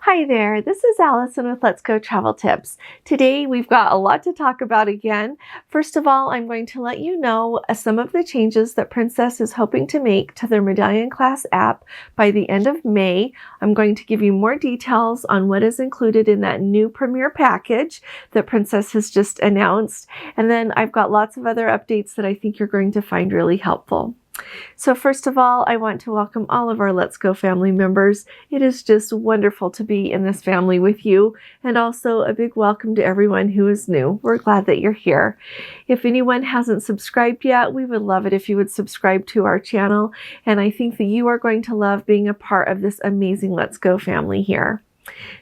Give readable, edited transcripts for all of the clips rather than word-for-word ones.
Hi there, this is Allison with Let's Go Travel Tips. Today we've got a lot to talk about again. First of all, I'm going to let you know some of the changes that Princess is hoping to make to their Medallion class app by the end of May. I'm going to give you more details on what is included in that new Premier package that Princess has just announced. And then I've got lots of other updates that I think you're going to find really helpful. So first of all, I want to welcome all of our Let's Go family members. It is just wonderful to be in this family with you, and also a big welcome to everyone who is new. We're glad that you're here. If anyone hasn't subscribed yet, we would love it if you would subscribe to our channel, and I think that you are going to love being a part of this amazing Let's Go family here.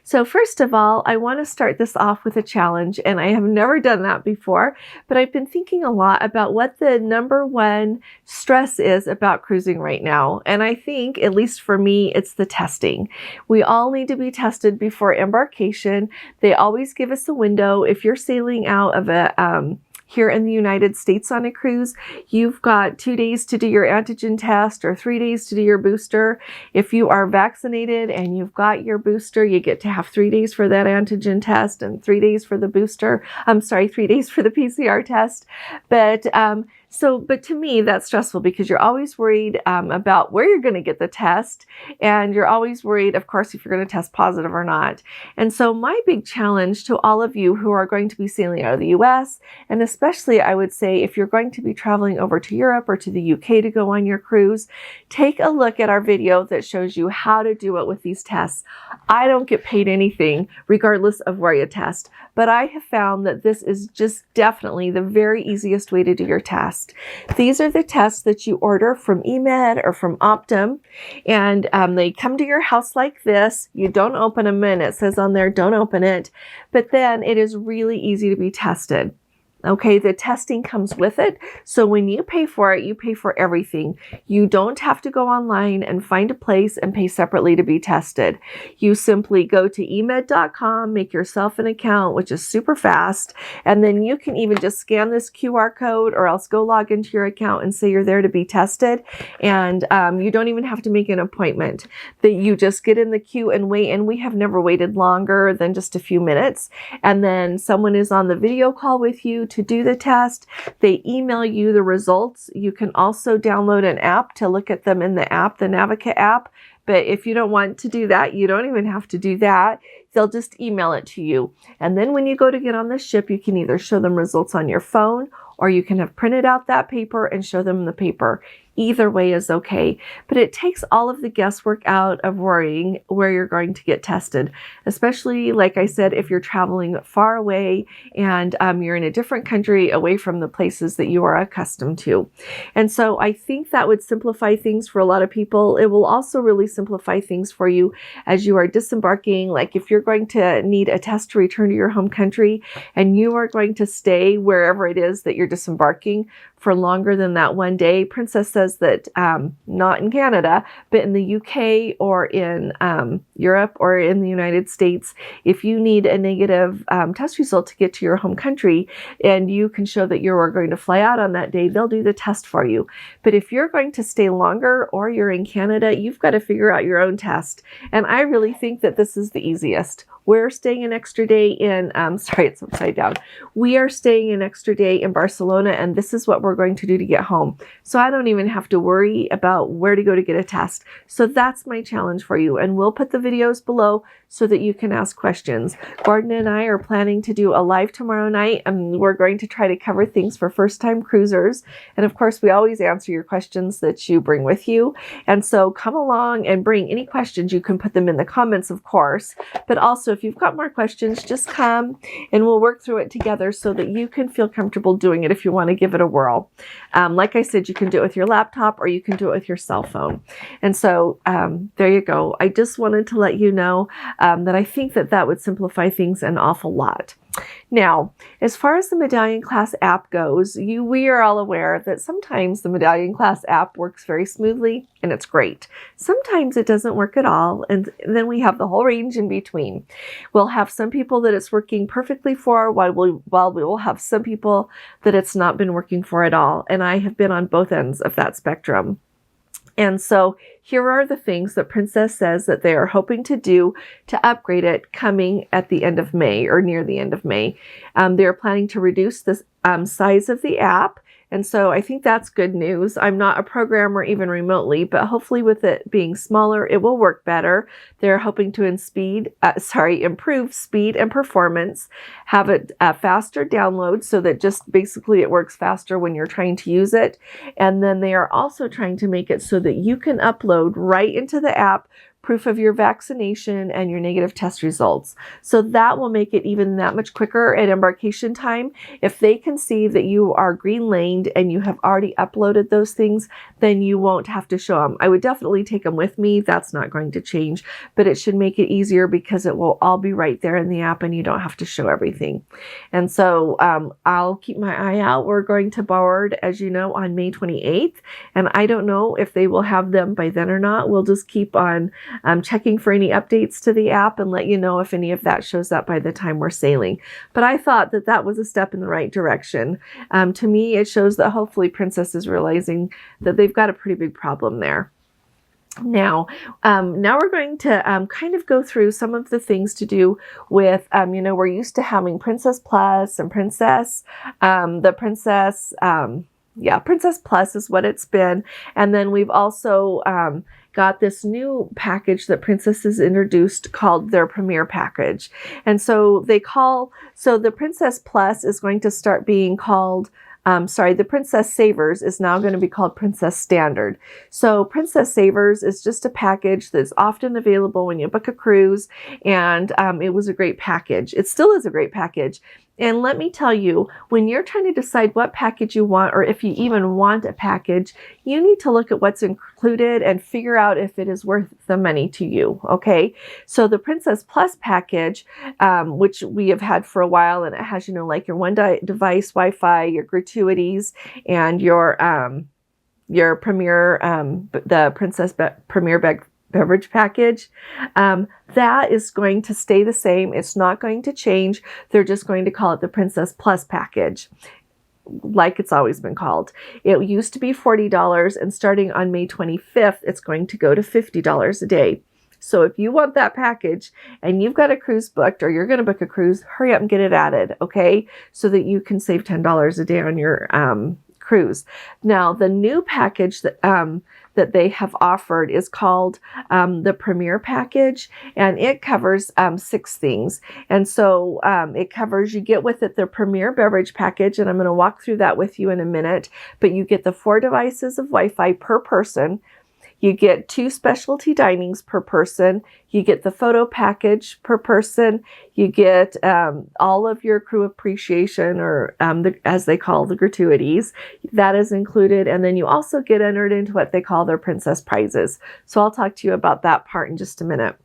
So first of all, I want to start this off with a challenge, and I have never done that before, but I've been thinking a lot about what the number one stress is about cruising right now. And I think, at least for me, it's the testing. We all need to be tested before embarkation. They always give us a window. If you're sailing out of a here in the United States on a cruise, you've got 2 days to do your antigen test or 3 days to do your booster. If you are vaccinated and you've got your booster, you get to have 3 days for that antigen test and 3 days for the booster. 3 days for the PCR test. But to me, that's stressful because you're always worried about where you're going to get the test. And you're always worried, of course, if you're going to test positive or not. And so my big challenge to all of you who are going to be sailing out of the US, and especially I would say if you're going to be traveling over to Europe or to the UK to go on your cruise, take a look at our video that shows you how to do it with these tests. I don't get paid anything regardless of where you test, but I have found that this is just definitely the very easiest way to do your test. These are the tests that you order from eMed or from Optum, and they come to your house like this. You don't open them, and it says on there, don't open it, but then it is really easy to be tested. Okay, the testing comes with it. So when you pay for it, you pay for everything. You don't have to go online and find a place and pay separately to be tested. You simply go to emed.com, make yourself an account, which is super fast. And then you can even just scan this QR code or else go log into your account and say you're there to be tested. And you don't even have to make an appointment. That you just get in the queue and wait. And we have never waited longer than just a few minutes. And then someone is on the video call with you to do the test. They email you the results. You can also download an app to look at them in the app, the Navica app. But if you don't want to do that, you don't even have to do that. They'll just email it to you. And then when you go to get on the ship, you can either show them results on your phone or you can have printed out that paper and show them the paper. Either way is okay, but it takes all of the guesswork out of worrying where you're going to get tested, especially, like I said, if you're traveling far away and you're in a different country away from the places that you are accustomed to. And so I think that would simplify things for a lot of people. It will also really simplify things for you as you are disembarking. Like if you're going to need a test to return to your home country and you are going to stay wherever it is that you're disembarking for longer than that 1 day. Princess says that not in Canada, but in the UK or in Europe or in the United States, if you need a negative test result to get to your home country and you can show that you are going to fly out on that day, they'll do the test for you. But if you're going to stay longer or you're in Canada, you've got to figure out your own test. And I really think that this is the easiest. We're staying an extra day in, it's upside down. We are staying an extra day in Barcelona, and this is what we're going to do to get home. So I don't even have to worry about where to go to get a test. So that's my challenge for you. And we'll put the videos below so that you can ask questions. Gordon and I are planning to do a live tomorrow night, and we're going to try to cover things for first-time cruisers. And of course, we always answer your questions that you bring with you. And so come along and bring any questions. You can put them in the comments, of course, but also if you've got more questions, just come and we'll work through it together so that you can feel comfortable doing it if you want to give it a whirl. Like I said, you can do it with your laptop or you can do it with your cell phone. And so there you go. I just wanted to let you know that I think that that would simplify things an awful lot. Now, as far as the Medallion Class app goes, we are all aware that sometimes the Medallion Class app works very smoothly and it's great. Sometimes it doesn't work at all, and then we have the whole range in between. We'll have some people that it's working perfectly for, while we will have some people that it's not been working for at all. And I have been on both ends of that spectrum. And so here are the things that Princess says that they are hoping to do to upgrade it coming at the end of May or near the end of May. They're planning to reduce the size of the app. And so I think that's good news. I'm not a programmer even remotely, but hopefully with it being smaller, it will work better. They're hoping to improve speed and performance, have it faster download so that just basically it works faster when you're trying to use it. And then they are also trying to make it so that you can upload right into the app proof of your vaccination and your negative test results. So that will make it even that much quicker at embarkation time. If they can see that you are green laned and you have already uploaded those things, then you won't have to show them. I would definitely take them with me. That's not going to change, but it should make it easier because it will all be right there in the app and you don't have to show everything. And so I'll keep my eye out. We're going to board, as you know, on May 28th, and I don't know if they will have them by then or not. We'll just keep on checking for any updates to the app and let you know if any of that shows up by the time we're sailing. But I thought that that was a step in the right direction. To me, it shows that hopefully Princess is realizing that they've got a pretty big problem there. Now we're going to kind of go through some of the things to do with, we're used to having Princess Plus and Princess, Princess Plus is what it's been. And then we've also got this new package that Princess has introduced called their Premier Package. And so the Princess Plus is going to start being called the Princess Savers is now going to be called Princess Standard. So Princess Savers is just a package that's often available when you book a cruise, and it was a great package. It still is a great package. And let me tell you, when you're trying to decide what package you want, or if you even want a package, you need to look at what's included and figure out if it is worth the money to you, okay? So the Princess Plus package, which we have had for a while, and it has, like your one device Wi-Fi, your gratuities, and your Premier, the Princess Premier Beverage package, that is going to stay the same. It's not going to change. They're just going to call it the Princess Plus package, like it's always been called. It used to be $40, and starting on May 25th, it's going to go to $50 a day. So if you want that package and you've got a cruise booked, or you're going to book a cruise, hurry up and get it added, okay? So that you can save $10 a day on your cruise. Now, the new package that they have offered is called the Premier Package, and it covers 6 things. And so it covers, you get with it the Premier Beverage Package, and I'm going to walk through that with you in a minute, but you get the 4 devices of Wi-Fi per person. You get 2 specialty dinings per person. You get the photo package per person. You get all of your crew appreciation, or as they call the gratuities. That is included. And then you also get entered into what they call their Princess Prizes. So I'll talk to you about that part in just a minute.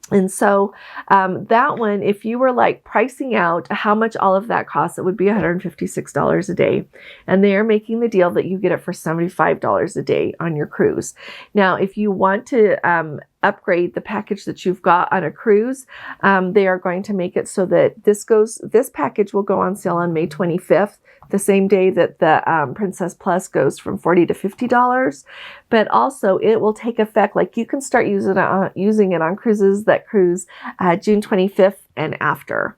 And so that one, if you were like pricing out how much all of that costs, it would be $156 a day. And they are making the deal that you get it for $75 a day on your cruise. Now, if you want to upgrade the package that you've got on a cruise, they are going to make it so that this package will go on sale on May 25th, the same day that the Princess Plus goes from $40 to $50. But also it will take effect, like you can start using it on cruises that cruise June 25th and after.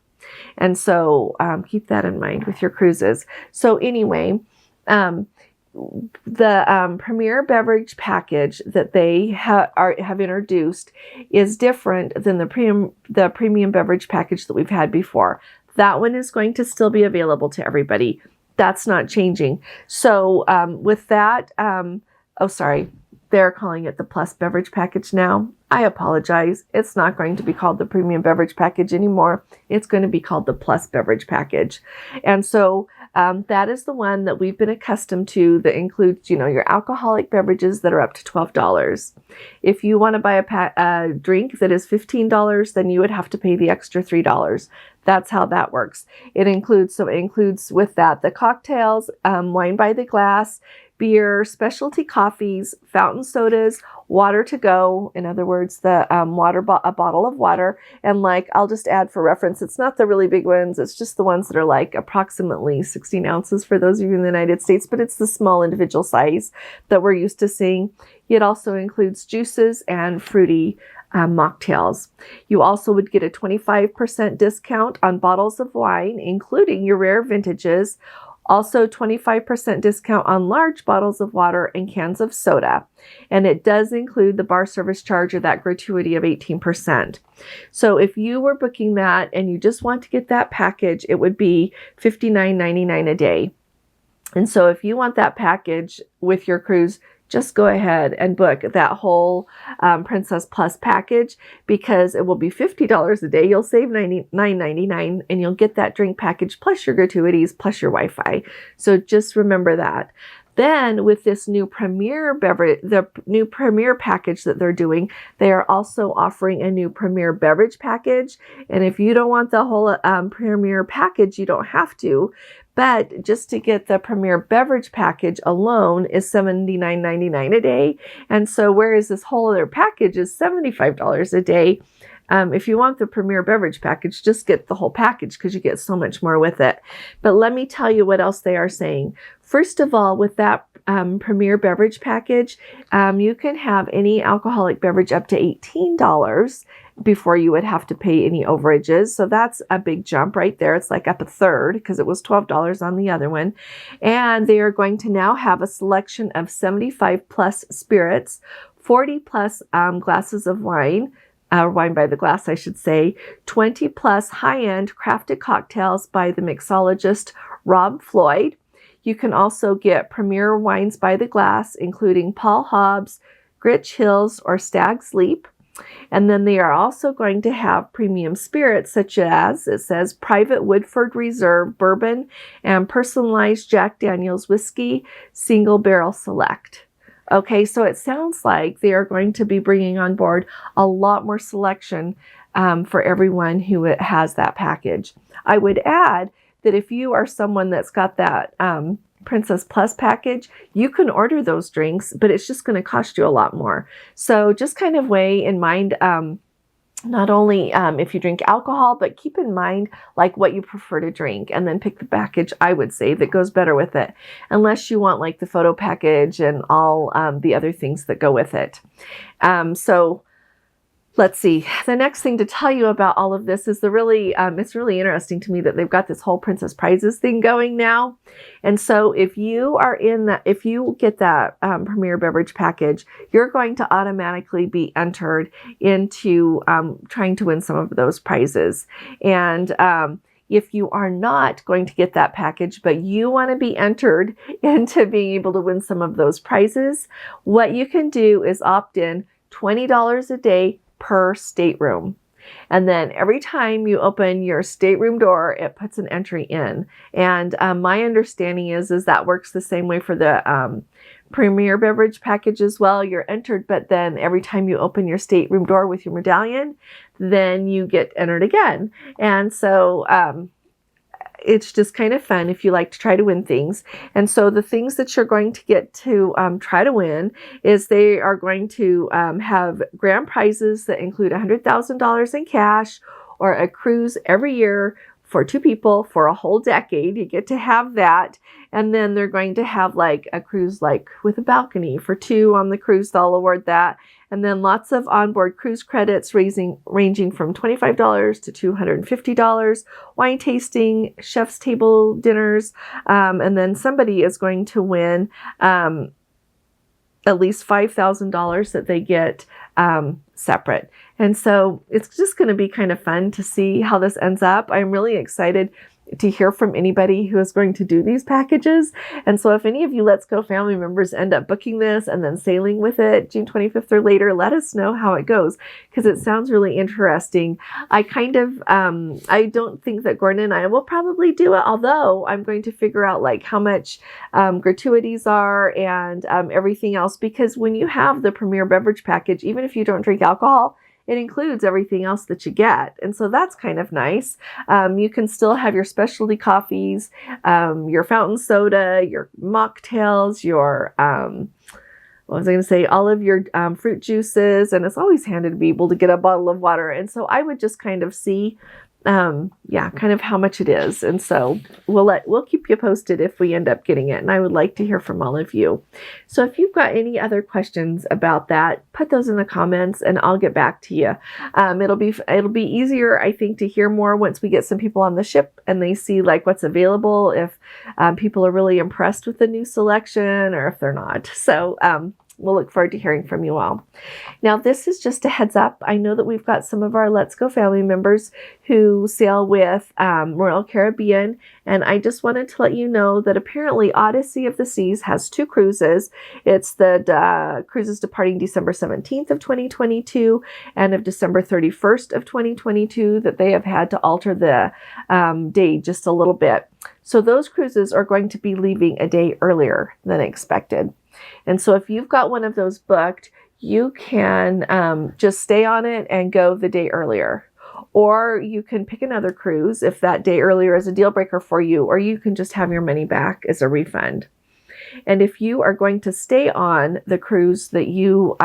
And so keep that in mind with your cruises. So anyway, the Premier Beverage package that they have introduced is different than the Premium Beverage package that we've had before. That one is going to still be available to everybody. That's not changing. So with that, they're calling it the Plus Beverage package now. I apologize. It's not going to be called the Premium Beverage package anymore. It's going to be called the Plus Beverage package. And so that is the one that we've been accustomed to, that includes, your alcoholic beverages that are up to $12. If you want to buy a drink that is $15, then you would have to pay the extra $3. That's how that works. It includes with that the cocktails, wine by the glass, beer, specialty coffees, fountain sodas, water to go. In other words, the a bottle of water. And like, I'll just add for reference, it's not the really big ones. It's just the ones that are like approximately 16 ounces for those of you in the United States, but it's the small individual size that we're used to seeing. It also includes juices and fruity mocktails. You also would get a 25% discount on bottles of wine, including your rare vintages. Also 25% discount on large bottles of water and cans of soda. And it does include the bar service charge or that gratuity of 18%. So if you were booking that and you just want to get that package, it would be $59.99 a day. And so if you want that package with your cruise, just go ahead and book that whole Princess Plus package, because it will be $50 a day. You'll save $9.99 and you'll get that drink package plus your gratuities plus your Wi-Fi. So just remember that. Then with this new Premier Beverage, the new Premier package that they're doing, they are also offering a new Premier Beverage package. And if you don't want the whole Premier package, you don't have to. But just to get the Premier Beverage package alone is $79.99 a day. And so whereas this whole other package is $75 a day, if you want the Premier Beverage package, just get the whole package because you get so much more with it. But let me tell you what else they are saying. First of all, with that Premier Beverage package, you can have any alcoholic beverage up to $18 before you would have to pay any overages. So that's a big jump right there. It's like up a third because it was $12 on the other one. And they are going to now have a selection of 75 plus spirits, 40 plus glasses of wine, wine by the glass, I should say, 20 plus high-end crafted cocktails by the mixologist Rob Floyd. You can also get premier wines by the glass, including Paul Hobbs, Gritch Hills, or Stag's Leap. And then they are also going to have premium spirits such as, it says, Private Woodford Reserve Bourbon and personalized Jack Daniel's Whiskey Single Barrel Select. Okay, so it sounds like they are going to be bringing on board a lot more selection for everyone who has that package. I would add that if you are someone that's got that Princess Plus package, you can order those drinks, but it's just going to cost you a lot more. So just kind of weigh in mind, not only if you drink alcohol, but keep in mind like what you prefer to drink, and then pick the package, I would say, that goes better with it, unless you want like the photo package and all the other things that go with it. So let's see. The next thing to tell you about all of this is it's really interesting to me that they've got this whole Princess Prizes thing going now. And so if you get that Premier Beverage package, you're going to automatically be entered into trying to win some of those prizes. And if you are not going to get that package, but you want to be entered into being able to win some of those prizes, what you can do is opt in $20 a day per stateroom. And then every time you open your stateroom door, it puts an entry in. And my understanding is that works the same way for the Premier Beverage package as well. You're entered, but then every time you open your stateroom door with your medallion, then you get entered again. And so it's just kind of fun if you like to try to win things. And so the things that you're going to get to try to win is they are going to have grand prizes that include $100,000 in cash, or a cruise every year for 2 people for a whole decade. You get to have that. And then they're going to have like a cruise like with a balcony for 2 on the cruise. They'll award that. And then lots of onboard cruise credits ranging from $25 to $250, wine tasting, chef's table dinners, and then somebody is going to win at least $5,000 that they get separate. And so it's just going to be kind of fun to see how this ends up. I'm really excited to hear from anybody who is going to do these packages. And so if any of you Let's Go family members end up booking this and then sailing with it June 25th or later, let us know how it goes, because it sounds really interesting. I don't think that Gordon and I will probably do it, although I'm going to figure out like how much gratuities are and everything else, because when you have the Premier Beverage package, even if you don't drink alcohol, it includes everything else that you get. And so that's kind of nice. You can still have your specialty coffees, your fountain soda, your mocktails, your, what was I going to say? All of your fruit juices. And it's always handy to be able to get a bottle of water. And so I would just kind of see kind of how much it is. And so we'll keep you posted if we end up getting it. And I would like to hear from all of you. So if you've got any other questions about that, put those in the comments and I'll get back to you. It'll be easier, I think, to hear more once we get some people on the ship and they see like what's available, if people are really impressed with the new selection or if they're not. So we'll look forward to hearing from you all. Now, this is just a heads up. I know that we've got some of our Let's Go family members who sail with Royal Caribbean, and I just wanted to let you know that apparently Odyssey of the Seas has 2 cruises. It's the cruises departing December 17th of 2022 and of December 31st of 2022 that they have had to alter the day just a little bit. So those cruises are going to be leaving a day earlier than expected. And so if you've got one of those booked, you can just stay on it and go the day earlier. Or you can pick another cruise if that day earlier is a deal breaker for you, or you can just have your money back as a refund. And if you are going to stay on the cruise that you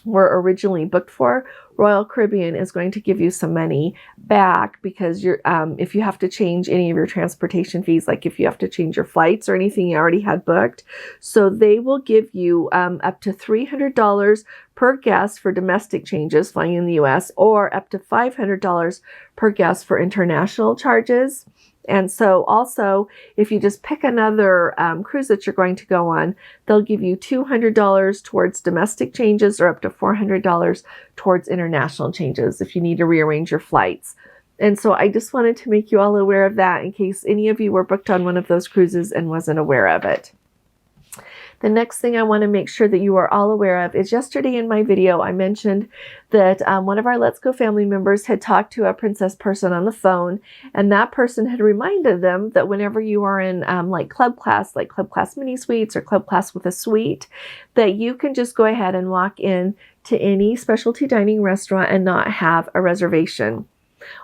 were originally booked for, Royal Caribbean is going to give you some money back because you're if you have to change any of your transportation fees, like if you have to change your flights or anything you already had booked. So they will give you up to $300 per guest for domestic changes flying in the US, or up to $500 per guest for international charges. And so also, if you just pick another cruise that you're going to go on, they'll give you $200 towards domestic changes or up to $400 towards international changes if you need to rearrange your flights. And so I just wanted to make you all aware of that in case any of you were booked on one of those cruises and wasn't aware of it. The next thing I want to make sure that you are all aware of is yesterday in my video, I mentioned that one of our Let's Go family members had talked to a princess person on the phone, and that person had reminded them that whenever you are in like club class mini suites or club class with a suite, that you can just go ahead and walk in to any specialty dining restaurant and not have a reservation.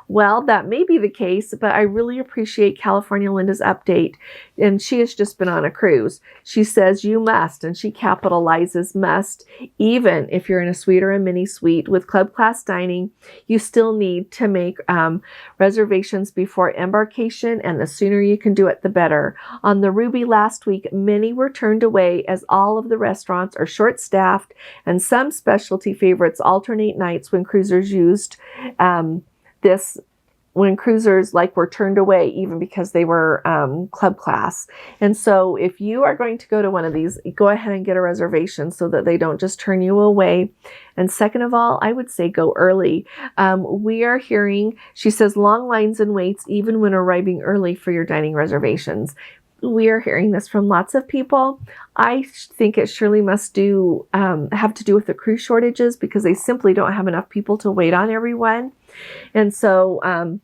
Well, that may be the case, but I really appreciate California Linda's update, and she has just been on a cruise. She says you must, and she capitalizes must, even if you're in a suite or a mini suite with club class dining, you still need to make reservations before embarkation, and the sooner you can do it, the better. On the Ruby last week, many were turned away as all of the restaurants are short-staffed, and some specialty favorites alternate nights when cruisers used when cruisers were turned away even because they were club class. And so if you are going to go to one of these, go ahead and get a reservation so that they don't just turn you away. And second of all, I would say go early. We are hearing, she says, long lines and waits even when arriving early for your dining reservations. We are hearing this from lots of people. I think it surely must have to do with the crew shortages because they simply don't have enough people to wait on everyone. And so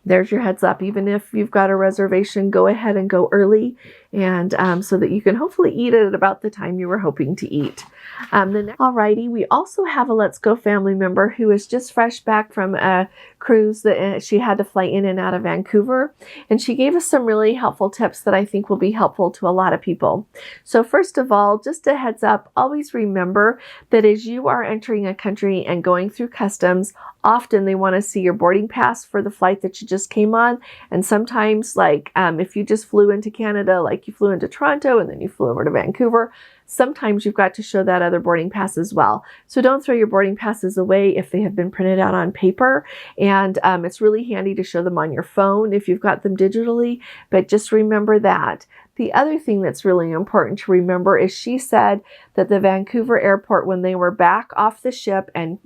there's your heads up. Even if you've got a reservation, go ahead and go early, and so that you can hopefully eat it at about the time you were hoping to eat. Alrighty, we also have a Let's Go family member who is just fresh back from a cruise that she had to fly in and out of Vancouver, and she gave us some really helpful tips that I think will be helpful to a lot of people. So first of all, just a heads up, always remember that as you are entering a country and going through customs, often they want to see your boarding pass for the flight that you just came on. And sometimes, if you just flew into Canada, like you flew into Toronto and then you flew over to Vancouver, sometimes you've got to show that other boarding pass as well. So don't throw your boarding passes away if they have been printed out on paper. And it's really handy to show them on your phone if you've got them digitally. But just remember that. The other thing that's really important to remember is she said that the Vancouver airport, when they were back off the ship and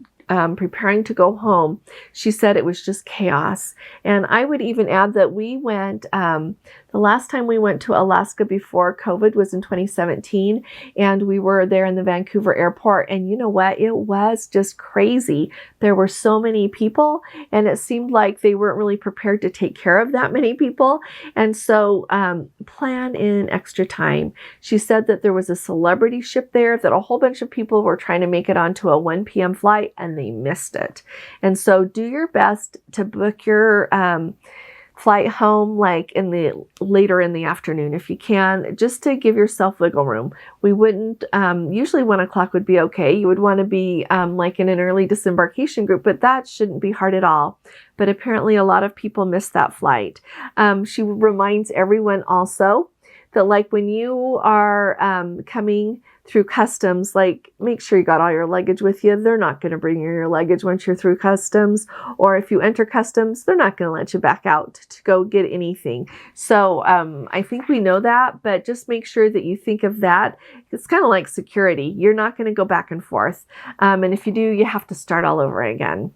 preparing to go home, she said it was just chaos. And I would even add that we went, the last time we went to Alaska before COVID was in 2017, and we were there in the Vancouver airport, and you know what? It was just crazy. There were so many people, and it seemed like they weren't really prepared to take care of that many people. And so plan in extra time. She said that there was a celebrity ship there, that a whole bunch of people were trying to make it onto a 1 p.m. flight, and and they missed it. And so do your best to book your flight home like later in the afternoon if you can, just to give yourself wiggle room. We wouldn't, usually 1 o'clock would be okay. You would want to be like in an early disembarkation group, but that shouldn't be hard at all. But apparently a lot of people missed that flight. She reminds everyone also that like when you are coming through customs, like make sure you got all your luggage with you. They're not going to bring you your luggage once you're through customs, or if you enter customs, they're not going to let you back out to go get anything. So I think we know that, but just make sure that you think of that. It's kind of like security. You're not going to go back and forth. And if you do, you have to start all over again.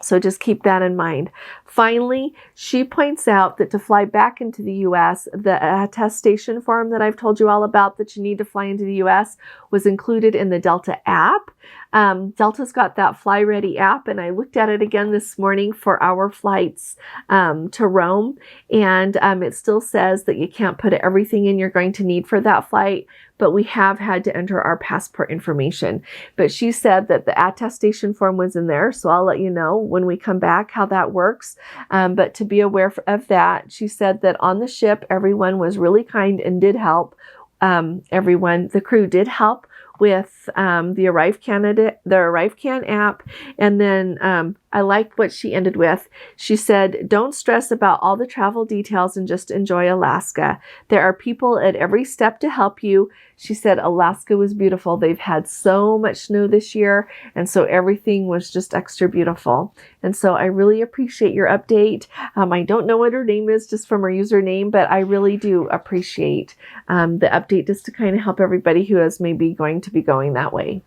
So just keep that in mind. Finally, she points out that to fly back into the U.S., the attestation form that I've told you all about that you need to fly into the U.S. was included in the Delta app. Delta's got that Fly Ready app, and I looked at it again this morning for our flights to Rome, and it still says that you can't put everything in you're going to need for that flight, but we have had to enter our passport information. But she said that the attestation form was in there, so I'll let you know when we come back how that works. But to be aware of that, she said that on the ship, everyone was really kind and did help. The crew did help with the ArriveCan app. And then I liked what she ended with. She said, don't stress about all the travel details and just enjoy Alaska. There are people at every step to help you. She said Alaska was beautiful. They've had so much snow this year, and so everything was just extra beautiful. And so I really appreciate your update. I don't know what her name is just from her username, but I really do appreciate the update just to kind of help everybody who is maybe going to be going that way.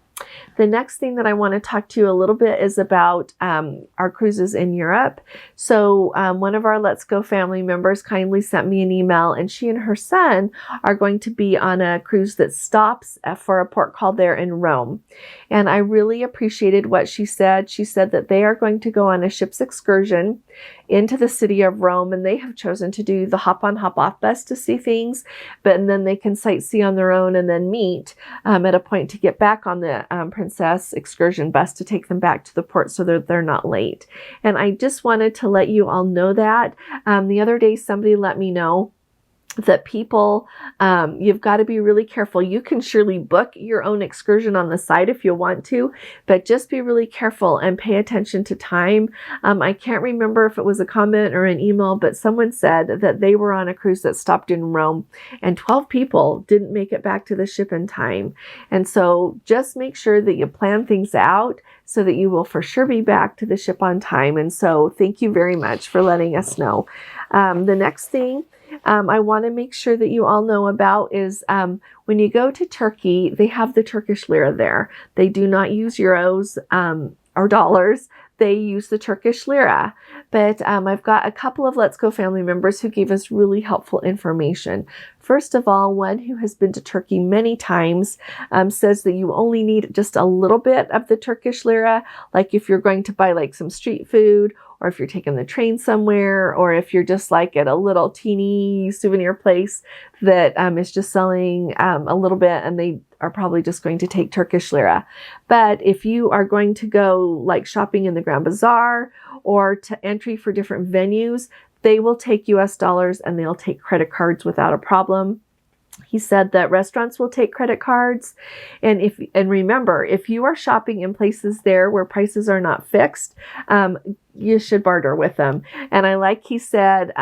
The next thing that I want to talk to you a little bit is about our cruises in Europe. So one of our Let's Go family members kindly sent me an email, and she and her son are going to be on a cruise that stops for a port call there in Rome. And I really appreciated what she said. She said that they are going to go on a ship's excursion into the city of Rome, and they have chosen to do the hop-on, hop-off bus to see things, but then they can sightsee on their own and then meet at a point to get back on the Princess excursion bus to take them back to the port so that they're not late. And I just wanted to let you all know that. The other day, somebody let me know that people, you've got to be really careful. You can surely book your own excursion on the site if you want to, but just be really careful and pay attention to time. I can't remember if it was a comment or an email, but someone said that they were on a cruise that stopped in Rome and 12 people didn't make it back to the ship in time. And so just make sure that you plan things out so that you will for sure be back to the ship on time. And so thank you very much for letting us know. The next thing I want to make sure that you all know about is when you go to Turkey, they have the Turkish lira there. They do not use euros or dollars. They use the Turkish lira. But I've got a couple of Let's Go family members who gave us really helpful information. First of all, one who has been to Turkey many times says that you only need just a little bit of the Turkish lira, like if you're going to buy like some street food, or if you're taking the train somewhere, or if you're just like at a little teeny souvenir place that is just selling a little bit, and they are probably just going to take Turkish lira. But if you are going to go like shopping in the Grand Bazaar or to entry for different venues, they will take US dollars and they'll take credit cards without a problem. He said that restaurants will take credit cards. And remember, if you are shopping in places there where prices are not fixed, you should barter with them. And I like he said,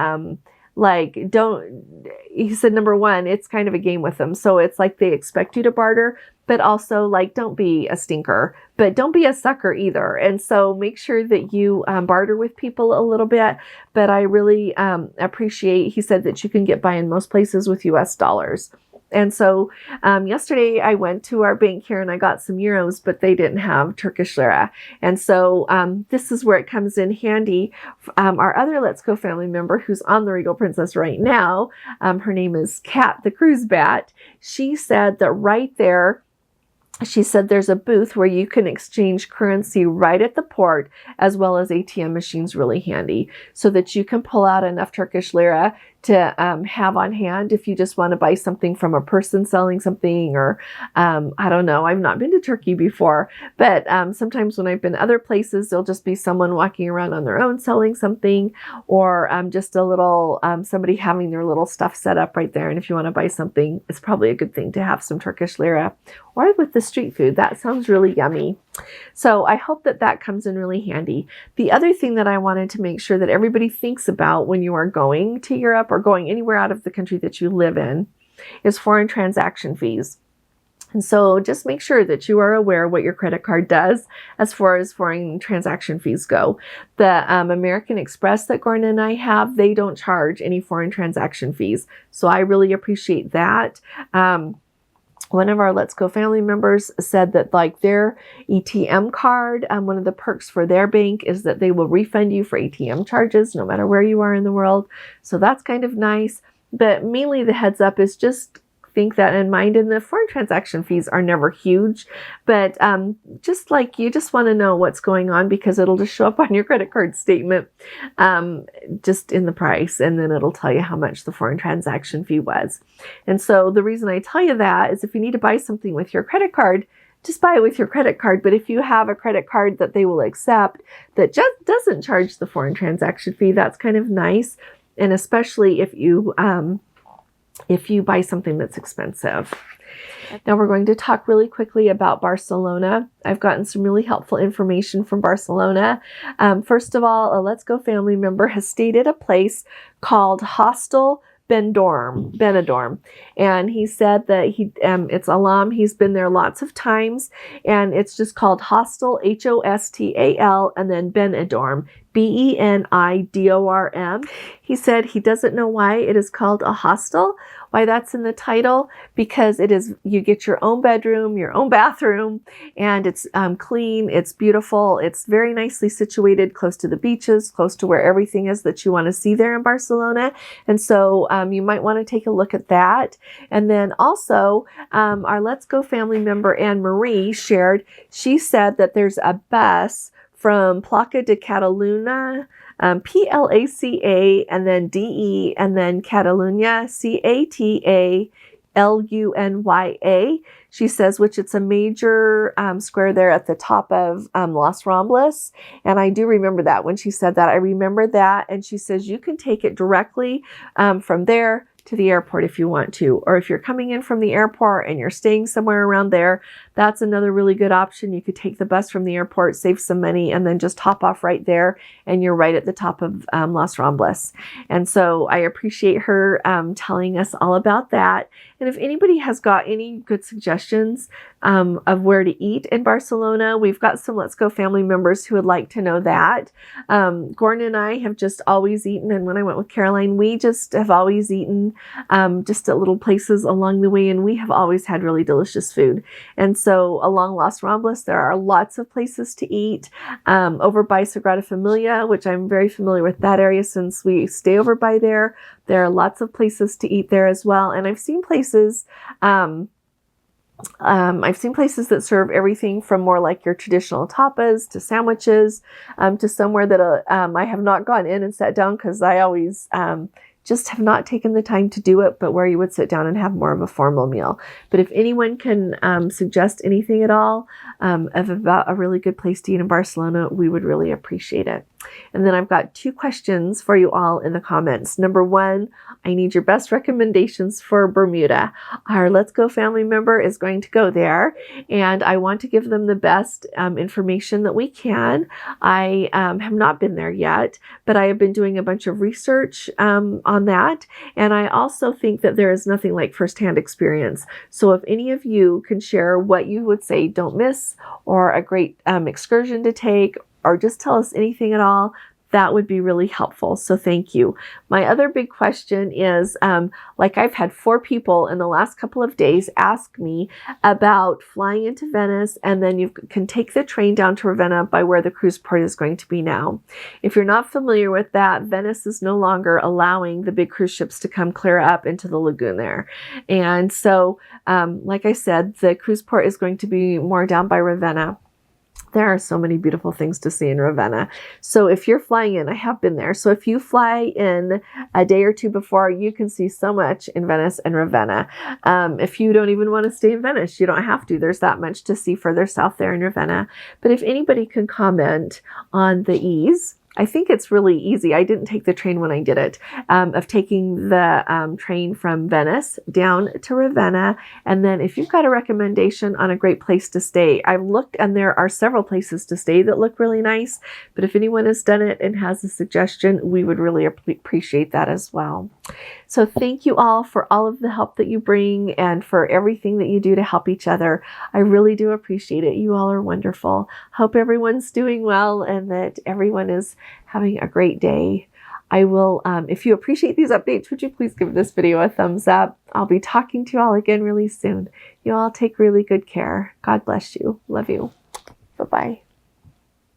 he said, number one, it's kind of a game with them. So it's like they expect you to barter, but also like, don't be a stinker, but don't be a sucker either. And so make sure that you barter with people a little bit. But I really appreciate, he said that you can get by in most places with US dollars. And so yesterday I went to our bank here and I got some euros, but they didn't have Turkish lira. And so this is where it comes in handy. Our other Let's Go family member who's on the Regal Princess right now, her name is Kat the Cruise Bat. She said that right there, she said there's a booth where you can exchange currency right at the port, as well as ATM machines really handy, so that you can pull out enough Turkish lira to have on hand if you just want to buy something from a person selling something, or I don't know, I've not been to Turkey before, but sometimes when I've been other places, there'll just be someone walking around on their own selling something, or just a little somebody having their little stuff set up right there. And if you want to buy something, it's probably a good thing to have some Turkish lira, or with the street food. That sounds really yummy. So I hope that that comes in really handy. The other thing that I wanted to make sure that everybody thinks about when you are going to Europe or going anywhere out of the country that you live in is foreign transaction fees. And so just make sure that you are aware what your credit card does as far as foreign transaction fees go. The American Express that Gordon and I have, they don't charge any foreign transaction fees. So I really appreciate that. One of our Let's Go family members said that like their ATM card, one of the perks for their bank is that they will refund you for ATM charges no matter where you are in the world. So that's kind of nice. But mainly the heads up is just think that in mind, and the foreign transaction fees are never huge, but just like you just want to know what's going on, because it'll just show up on your credit card statement just in the price, and then it'll tell you how much the foreign transaction fee was. And so the reason I tell you that is if you need to buy something with your credit card, just buy it with your credit card. But if you have a credit card that they will accept that just doesn't charge the foreign transaction fee, that's kind of nice. And especially if you buy something that's expensive. Now we're going to talk really quickly about Barcelona. I've gotten some really helpful information from Barcelona. First of all, a Let's Go family member has stayed at a place called Hostel Benidorm, and he said that it's Alam. He's been there lots of times, and it's just called Hostel, Hostal, and then Benidorm, Benidorm. He said he doesn't know why it is called a hostel, why that's in the title, because it is, you get your own bedroom, your own bathroom, and it's clean, it's beautiful, it's very nicely situated, close to the beaches, close to where everything is that you want to see there in Barcelona. And so you might want to take a look at that. And then also our Let's Go family member Anne Marie shared, she said that there's a bus from Placa de Catalunya, Placa, and then DE, and then Catalunya, Catalunya. She says, which it's a major square there at the top of Las Ramblas. And I do remember that when she said that. I remember that. And she says you can take it directly from there to the airport if you want to, or if you're coming in from the airport and you're staying somewhere around there, that's another really good option. You could take the bus from the airport, save some money, and then just hop off right there, and you're right at the top of Las Ramblas. And so I appreciate her telling us all about that. And if anybody has got any good suggestions of where to eat in Barcelona, we've got some Let's Go family members who would like to know that. Gordon and I have just always eaten, and when I went with Caroline, we just have always eaten just at little places along the way, and we have always had really delicious food. And so along Las Ramblas, there are lots of places to eat. Over by Sagrada Familia, which I'm very familiar with that area since we stay over by there, there are lots of places to eat there as well. And I've seen places that serve everything from more like your traditional tapas to sandwiches, to somewhere that I have not gone in and sat down because I always just have not taken the time to do it, but where you would sit down and have more of a formal meal. But if anyone can suggest anything at all about a really good place to eat in Barcelona, we would really appreciate it. And then I've got 2 questions for you all in the comments. Number 1, I need your best recommendations for Bermuda. Our Let's Go family member is going to go there, and I want to give them the best information that we can. I have not been there yet, but I have been doing a bunch of research on that, and I also think that there is nothing like firsthand experience. So if any of you can share what you would say don't miss, or a great excursion to take, or just tell us anything at all, that would be really helpful. So thank you. My other big question is, like I've had 4 people in the last couple of days ask me about flying into Venice, and then you can take the train down to Ravenna by where the cruise port is going to be now. If you're not familiar with that, Venice is no longer allowing the big cruise ships to come clear up into the lagoon there. And so, like I said, the cruise port is going to be more down by Ravenna. There are so many beautiful things to see in Ravenna. So if you're flying in, I have been there. So if you fly in a day or two before, you can see so much in Venice and Ravenna. If you don't even want to stay in Venice, you don't have to. There's that much to see further south there in Ravenna. But if anybody can comment on the ease, I think it's really easy. I didn't take the train when I did it, of taking the train from Venice down to Ravenna. And then if you've got a recommendation on a great place to stay, I've looked and there are several places to stay that look really nice. But if anyone has done it and has a suggestion, we would really appreciate that as well. So thank you all for all of the help that you bring and for everything that you do to help each other. I really do appreciate it. You all are wonderful. Hope everyone's doing well and that everyone is having a great day. I will, if you appreciate these updates, would you please give this video a thumbs up? I'll be talking to you all again really soon. You all take really good care. God bless you. Love you. Bye-bye.